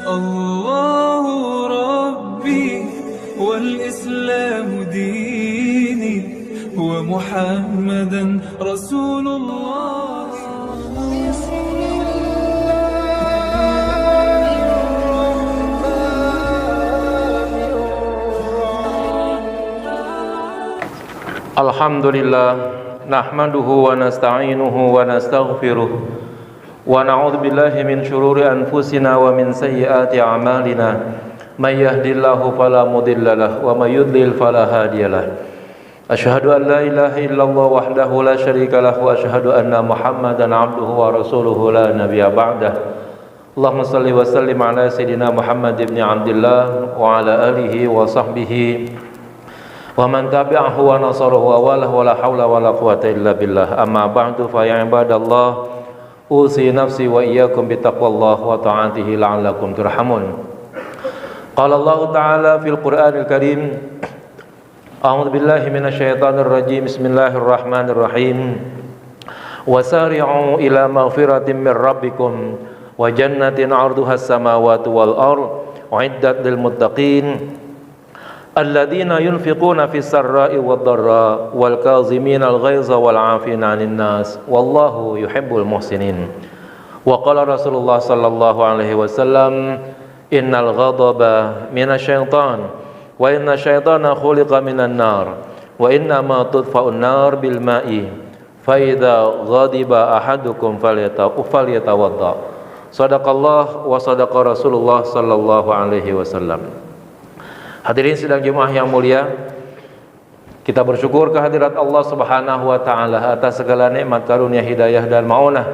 الله ربي والإسلام ديني ومحمدا رسول الله. Alhamdulillah, nahmaduhu wa nasta'inuhu wa nastaghfiruh wa na'udzu billahi min syururi anfusina wa min sayyiati a'malina. May yahdihillahu fala mudilla lahu wa may yudlil fala hadiyalah. Asyhadu an la ilaha illallah wahdahu la syarika lahu wa asyhadu anna Muhammadan 'abduhu wa rasuluhu la nabiyya ba'dah. Allahumma shalli wa sallim ala sayidina Muhammad ibn Abdillah wa ala alihi wa sahbihi wa man tabi'ahu wa nasarahu wa walahu wa la hawla wa la quwwata illa billah. Amma ba'du, fa ya ibadallah, usi nafsi wa iyyakum bittaqwallah wa ta'atihi la'allakum turhamun. Qala Allah ta'ala fil Qur'anil Karim, a'udzu billahi minasyaitonir rajim, bismillahirrahmanirrahim. Wasari'u ila maghfiratin mir rabbikum wa jannatin 'arduhas samawati wal ardh u'iddat lil muttaqin alladzina yunfiquna fis sarra'i wad dharra wal kazimina al ghaiza wal 'afina 'anil nas wallahu yuhibbul muhsinin. Wa qala Rasulullah sallallahu alaihi wasallam, innal ghadaba minasyaitan wa inna syaitana khuliqa minan nar wa inna ma tudfa'un nar bil ma'i fa idza ghadiba ahadukum falyatawadda. Shadaqallah wa sadaqa Rasulullah sallallahu alaihi wasallam. Hadirin sidang Jumat yang mulia, kita bersyukur kehadirat Allah Subhanahu wa taala atas segala nikmat karunia hidayah dan maunah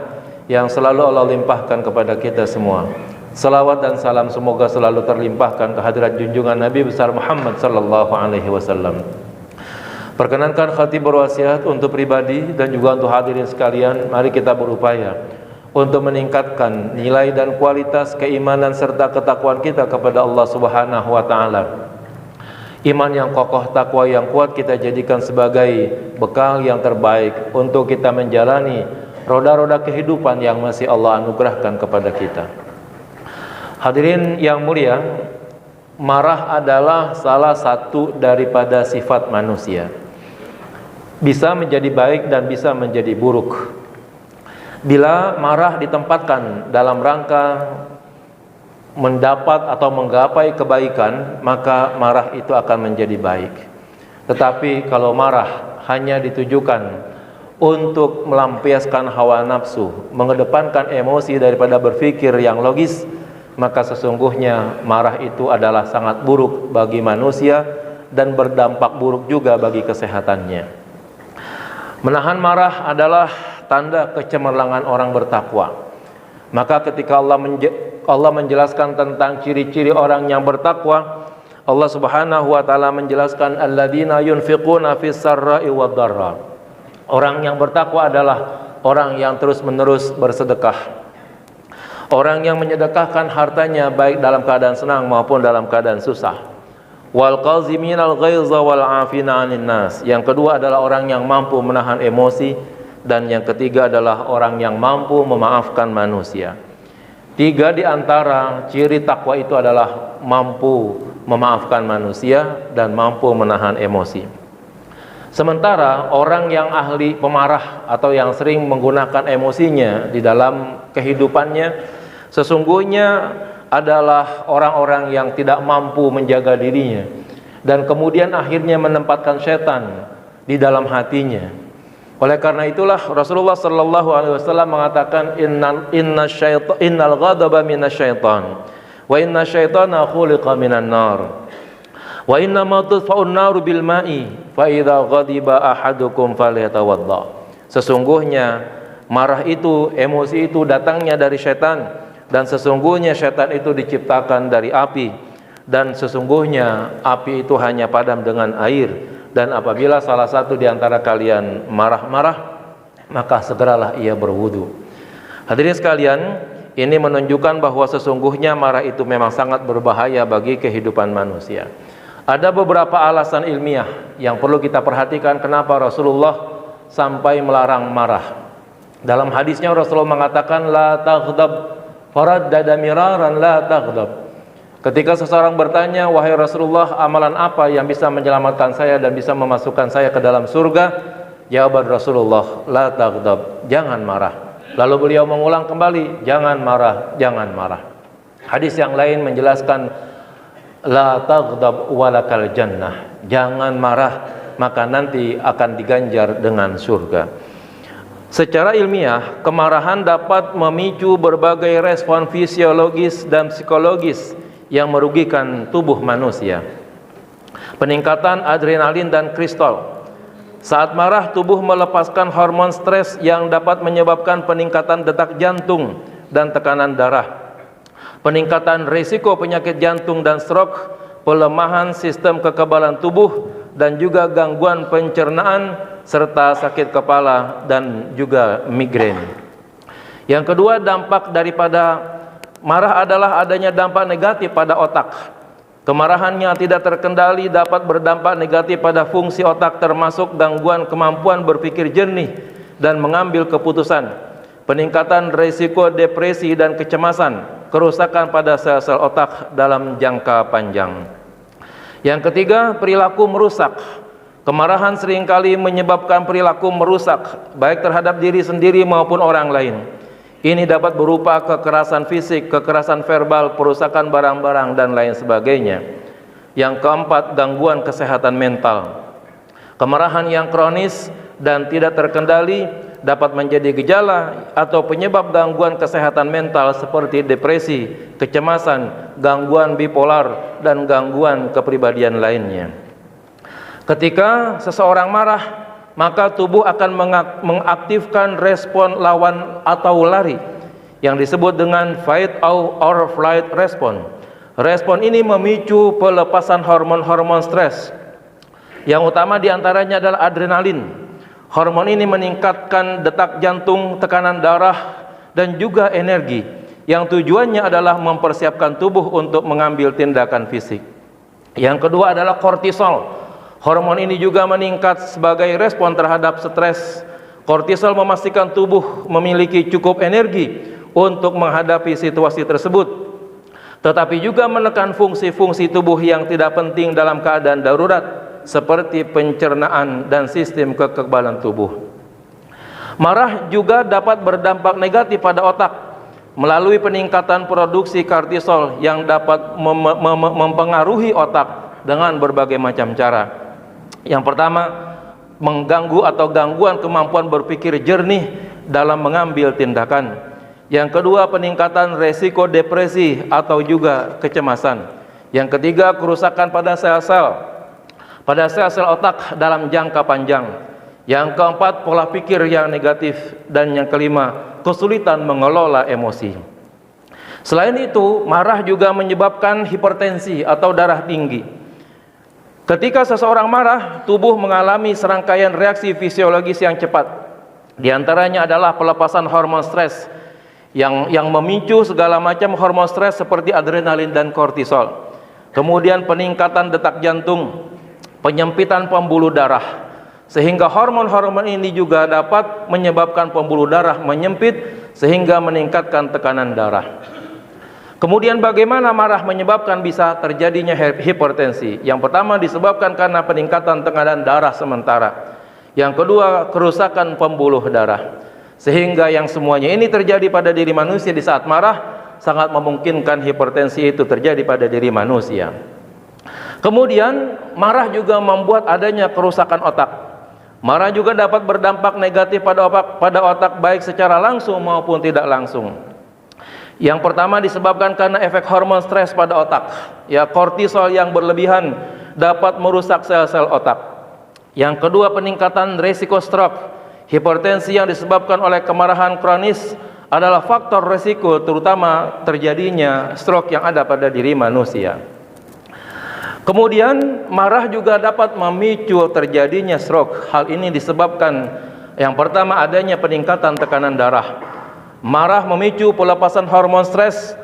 yang selalu Allah limpahkan kepada kita semua. Salawat dan salam semoga selalu terlimpahkan kehadirat junjungan Nabi besar Muhammad sallallahu alaihi wasallam. Perkenankan khatib berwasiat untuk pribadi dan juga untuk hadirin sekalian, mari kita berupaya untuk meningkatkan nilai dan kualitas keimanan serta ketakwaan kita kepada Allah Subhanahu wa taala. Iman yang kokoh, takwa yang kuat kita jadikan sebagai bekal yang terbaik untuk kita menjalani roda-roda kehidupan yang masih Allah anugerahkan kepada kita. Hadirin yang mulia, marah adalah salah satu daripada sifat manusia. Bisa menjadi baik dan bisa menjadi buruk. Bila marah ditempatkan dalam rangka mendapat atau menggapai kebaikan, maka marah itu akan menjadi baik. Tetapi kalau marah hanya ditujukan untuk melampiaskan hawa nafsu, mengedepankan emosi daripada berpikir yang logis, maka sesungguhnya marah itu adalah sangat buruk bagi manusia dan berdampak buruk juga bagi kesehatannya. Menahan marah adalah tanda kecemerlangan orang bertakwa. Maka ketika Allah menjelaskan tentang ciri-ciri orang yang bertakwa, Allah Subhanahu wa taala menjelaskan alladzina yunfiquna fis sarra'i wad dharra. Orang yang bertakwa adalah orang yang terus-menerus bersedekah. Orang yang menyedekahkan hartanya baik dalam keadaan senang maupun dalam keadaan susah. Wal qaziminal ghaiza wal 'afina 'anil nas. Yang kedua adalah orang yang mampu menahan emosi, dan yang ketiga adalah orang yang mampu memaafkan manusia. Tiga di antara ciri takwa itu adalah mampu memaafkan manusia dan mampu menahan emosi. Sementara orang yang ahli pemarah atau yang sering menggunakan emosinya di dalam kehidupannya, sesungguhnya adalah orang-orang yang tidak mampu menjaga dirinya dan kemudian akhirnya menempatkan setan di dalam hatinya. Oleh karena itulah Rasulullah sallallahu alaihi wasallam mengatakan innal ghadaba minasyaitan wa inna syaitana khuliqa minan nar wa inna ma tudfa'un naru bil ma'i fa idza ghadiba ahadukum falyatawadda. Sesungguhnya marah itu, emosi itu datangnya dari syaitan, dan sesungguhnya syaitan itu diciptakan dari api, dan sesungguhnya api itu hanya padam dengan air. Dan apabila salah satu di antara kalian marah-marah, maka segeralah ia berwudu. Hadirin sekalian, ini menunjukkan bahwa sesungguhnya marah itu memang sangat berbahaya bagi kehidupan manusia. Ada beberapa alasan ilmiah yang perlu kita perhatikan kenapa Rasulullah sampai melarang marah. Dalam hadisnya Rasulullah mengatakan la taghdab faraddada miraran la taghdab. Ketika seseorang bertanya, wahai Rasulullah, amalan apa yang bisa menyelamatkan saya dan bisa memasukkan saya ke dalam surga? Jawaban Rasulullah, la taghdab, jangan marah. Lalu beliau mengulang kembali, jangan marah, jangan marah. Hadis yang lain menjelaskan, la taghdab walakal jannah, jangan marah, maka nanti akan diganjar dengan surga. Secara ilmiah, kemarahan dapat memicu berbagai respon fisiologis dan psikologis yang merugikan tubuh manusia. Peningkatan adrenalin dan kortisol. Saat marah, tubuh melepaskan hormon stres yang dapat menyebabkan peningkatan detak jantung dan tekanan darah, peningkatan risiko penyakit jantung dan stroke, pelemahan sistem kekebalan tubuh, dan juga gangguan pencernaan serta sakit kepala dan juga migrain. Yang kedua, dampak daripada marah adalah adanya dampak negatif pada otak. Kemarahan yang tidak terkendali dapat berdampak negatif pada fungsi otak, termasuk gangguan kemampuan berpikir jernih dan mengambil keputusan, peningkatan risiko depresi dan kecemasan, kerusakan pada sel-sel otak dalam jangka panjang. Yang ketiga, perilaku merusak. Kemarahan seringkali menyebabkan perilaku merusak, baik terhadap diri sendiri maupun orang lain. Ini dapat berupa kekerasan fisik, kekerasan verbal, perusakan barang-barang, dan lain sebagainya. Yang keempat, gangguan kesehatan mental. Kemarahan yang kronis dan tidak terkendali dapat menjadi gejala atau penyebab gangguan kesehatan mental seperti depresi, kecemasan, gangguan bipolar, dan gangguan kepribadian lainnya. Ketika seseorang marah, maka tubuh akan mengaktifkan respon lawan atau lari yang disebut dengan fight or flight response. Respon ini memicu pelepasan hormon-hormon stres. Yang utama diantaranya adalah adrenalin. Hormon ini meningkatkan detak jantung, tekanan darah, dan juga energi, yang tujuannya adalah mempersiapkan tubuh untuk mengambil tindakan fisik. Yang kedua adalah kortisol. Hormon ini juga meningkat sebagai respon terhadap stres. Kortisol memastikan tubuh memiliki cukup energi untuk menghadapi situasi tersebut, tetapi juga menekan fungsi-fungsi tubuh yang tidak penting dalam keadaan darurat, seperti pencernaan dan sistem kekebalan tubuh. Marah juga dapat berdampak negatif pada otak melalui peningkatan produksi kortisol yang dapat mempengaruhi otak dengan berbagai macam cara. Yang pertama, mengganggu atau gangguan kemampuan berpikir jernih dalam mengambil tindakan. Yang kedua, peningkatan resiko depresi atau juga kecemasan. Yang ketiga, kerusakan pada sel-sel otak dalam jangka panjang. Yang keempat, pola pikir yang negatif. Dan yang kelima, kesulitan mengelola emosi. Selain itu, marah juga menyebabkan hipertensi atau darah tinggi. Ketika seseorang marah, tubuh mengalami serangkaian reaksi fisiologis yang cepat. Di antaranya adalah pelepasan hormon stres yang memicu segala macam hormon stres seperti adrenalin dan kortisol. Kemudian peningkatan detak jantung, penyempitan pembuluh darah, sehingga hormon-hormon ini juga dapat menyebabkan pembuluh darah menyempit sehingga meningkatkan tekanan darah. Kemudian bagaimana marah menyebabkan bisa terjadinya hipertensi? Yang pertama, disebabkan karena peningkatan tekanan darah sementara. Yang kedua, kerusakan pembuluh darah. Sehingga yang semuanya ini terjadi pada diri manusia di saat marah, sangat memungkinkan hipertensi itu terjadi pada diri manusia. Kemudian marah juga membuat adanya kerusakan otak. Marah juga dapat berdampak negatif pada otak baik secara langsung maupun tidak langsung. Yang pertama disebabkan karena efek hormon stres pada otak. Ya, kortisol yang berlebihan dapat merusak sel-sel otak. Yang kedua, peningkatan risiko stroke. Hipertensi yang disebabkan oleh kemarahan kronis adalah faktor risiko terutama terjadinya stroke yang ada pada diri manusia. Kemudian marah juga dapat memicu terjadinya stroke. Hal ini disebabkan yang pertama adanya peningkatan tekanan darah. Marah memicu pelepasan hormon stres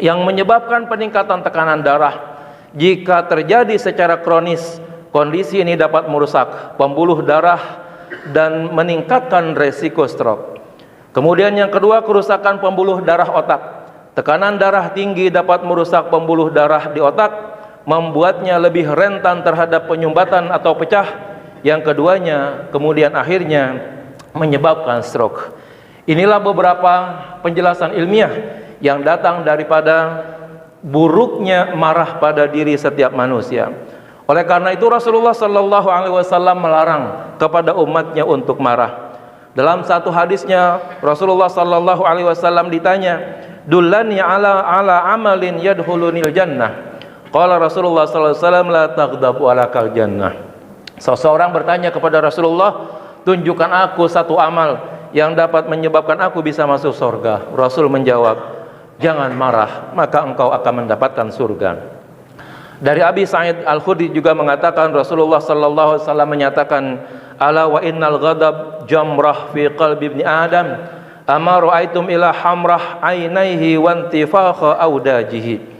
yang menyebabkan peningkatan tekanan darah. Jika terjadi secara kronis, kondisi ini dapat merusak pembuluh darah dan meningkatkan resiko stroke. Kemudian yang kedua, kerusakan pembuluh darah otak. Tekanan darah tinggi dapat merusak pembuluh darah di otak, membuatnya lebih rentan terhadap penyumbatan atau pecah. Yang keduanya kemudian akhirnya menyebabkan stroke. Inilah beberapa penjelasan ilmiah yang datang daripada buruknya marah pada diri setiap manusia. Oleh karena itu Rasulullah sallallahu alaihi wasallam melarang kepada umatnya untuk marah. Dalam satu hadisnya Rasulullah sallallahu alaihi wasallam ditanya, "Dullani ala amalin yadkhulunil jannah." Qala Rasulullah sallallahu alaihi wasallam, "La taghdab walakal jannah." Seseorang bertanya kepada Rasulullah, "Tunjukkan aku satu amal yang dapat menyebabkan aku bisa masuk surga." Rasul menjawab, "Jangan marah, maka engkau akan mendapatkan surga." Dari Abi Sa'id Al-Khudri juga mengatakan Rasulullah sallallahu alaihi wasallam menyatakan, "Ala wa innal ghadab jamrah fi qalbi ibni Adam, ama ra'aitum ila hamrah ainaihi wa intifakha audajihi."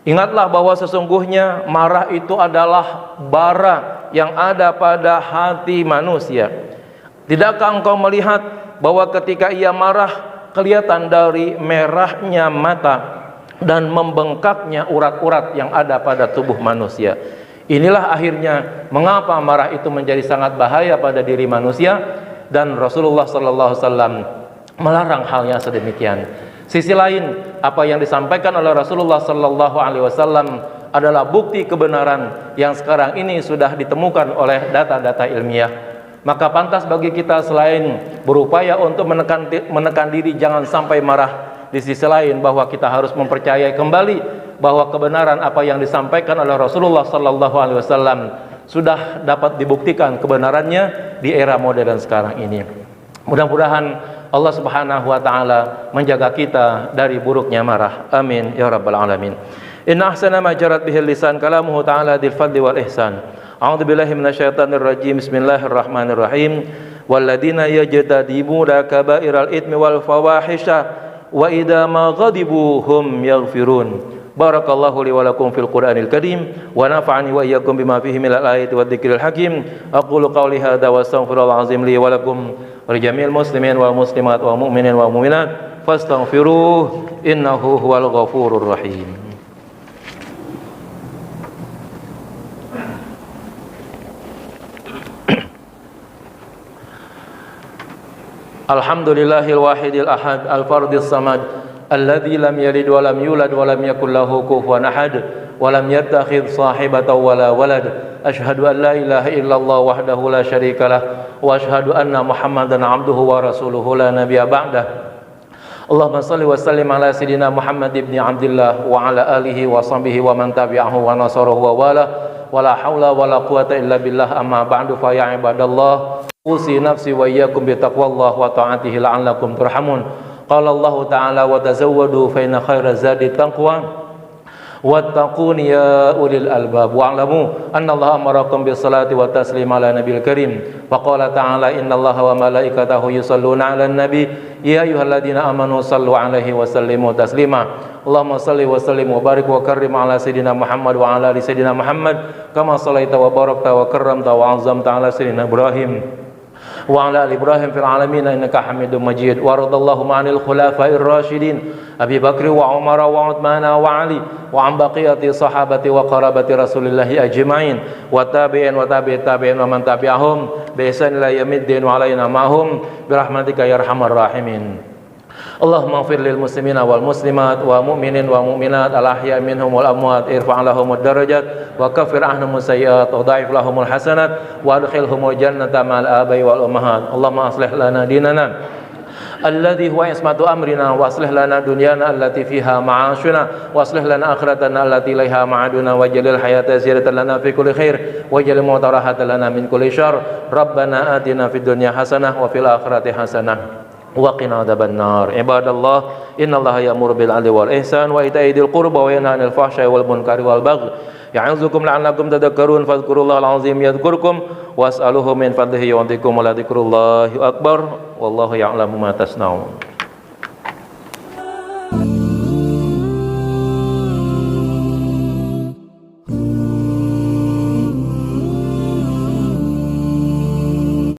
Ingatlah bahwa sesungguhnya marah itu adalah bara yang ada pada hati manusia. Tidakkah engkau melihat bahwa ketika ia marah kelihatan dari merahnya mata dan membengkaknya urat-urat yang ada pada tubuh manusia. Inilah akhirnya mengapa marah itu menjadi sangat bahaya pada diri manusia, dan Rasulullah sallallahu alaihi wasallam melarang hal yang sedemikian. Sisi lain, apa yang disampaikan oleh Rasulullah sallallahu alaihi wasallam adalah bukti kebenaran yang sekarang ini sudah ditemukan oleh data-data ilmiah. Maka pantas bagi kita selain berupaya untuk menekan diri jangan sampai marah, di sisi lain bahwa kita harus mempercayai kembali bahwa kebenaran apa yang disampaikan oleh Rasulullah sallallahu alaihi wasallam sudah dapat dibuktikan kebenarannya di era modern sekarang ini. Mudah-mudahan Allah Subhanahu wa taala menjaga kita dari buruknya marah. Amin ya rabbal alamin. Inna ahsana ma jarat bihil lisan kalamuhu ta'ala dzil fadli wal ihsan. A'udzu billahi minasyaitonir rajim. Bismillahirrahmanirrahim. Walladzina yajtadibuna kaba'iral itsmi wal fawahisha wa idza ma ghadibu hum yaghfirun. Barakallahu li wa lakum fil Qur'anil Karim wa nafa'ani wa iyyakum bima fihi minal ayati wadh-dhikril hakim. Aqulu qawli hadza wa astaghfirullahal azim li wa lakum wa li jami'il muslimin wal muslimat wal mu'minin wal mu'minat fastaghfiruhu innahu huwal ghafurur rahim. Alhamdulillahil wahidil ahad al-fardis samad alladzi lam yalid wa lam yulad wa lam yakul lahu kufuwan ahad wa lam yattakhidh sahibatan wala walad. Asyhadu an la ilaha illallah wahdahu la syarikalah wa asyhadu anna Muhammadan abduhu wa rasuluhu la nabiyya ba'dah. Allahumma salli wa sallim ala sayidina Muhammad ibn Abdillah wa ala alihi wa sahbihi wa man tabi'ahu wa nasarahu wa wala wa la haula wa la quwata illa billah. Amma ba'du, fa ya ibadallah usi nafsi wa iyyakum bi taqwallah wa ta'atihi la'allakum turhamun. Qala Allah ta'ala wa tazawwadu fa inna khayra zadi taqwa wattaquni ya ulil albab wa'lamu anna Allah amarakum bis salati wa taslim ala nabiyil karim. Wa qala ta'ala innallaha wa malaikatahu yusalluna 'alan nabi ya ayyuhalladzina amanu sallu 'alaihi wa sallimu taslima. Allahumma salli wa sallim wa barik wa karrim ala sayidina Muhammad wa ala ali sayidina Muhammad kama sallaita wa barakta wa karramta wa 'azzamta ala sayidina Ibrahim wa ala ali Ibrahim fil alamin innaka Hamidum Majid. Wa radallahu ma'anil khulafa'ir rasyidin Abi Bakr wa Umar wa Uthman wa Ali wa an baqiyati sahabati wa qarabati Rasulillah ajma'in wa tabi'in wa tabi'it tabi'in wa man tabi'ahum bi ihsan ila yaumiddin wa alaina ma'hum bi rahmatika ya arhamar rahimin. Allahumma ighfir lil muslimina wal muslimat wa mu'minin wa mu'minat al ahya minhum wal amwat irfa' lahumud darajat wa kaffir anhum sayyi'at wa dha'if lahumul hasanat wa adkhilhumul jannata ma'al abai wal ummahat. Allahumma aslih lana dinana alladhi huwa ismatu amrina wa aslih lana dunyana allati fiha ma'ashuna wa aslih lana akhiratana allati ilaiha ma'aduna wa jalil hayata ziyadatan lana fi kulli khair wa jalil mauta rahatan lana min kulli syarr. Rabbana atina fid dunya hasanah wa fil akhirati hasanah wa qina adzabannar. Ibadallah, innallaha ya'muru bil 'adli wal ihsan wa ita'i dzil qurba wa yanha 'anil fahsya'i wal munkari wal baghi ya'izukum la'allakum tadhakkarun. Fadhkurullahal 'azim yadhkurkum was'aluhu min fadlihi yu'tikum wa la dzikrullahi akbar wallahu ya'lamu ma tasna'un.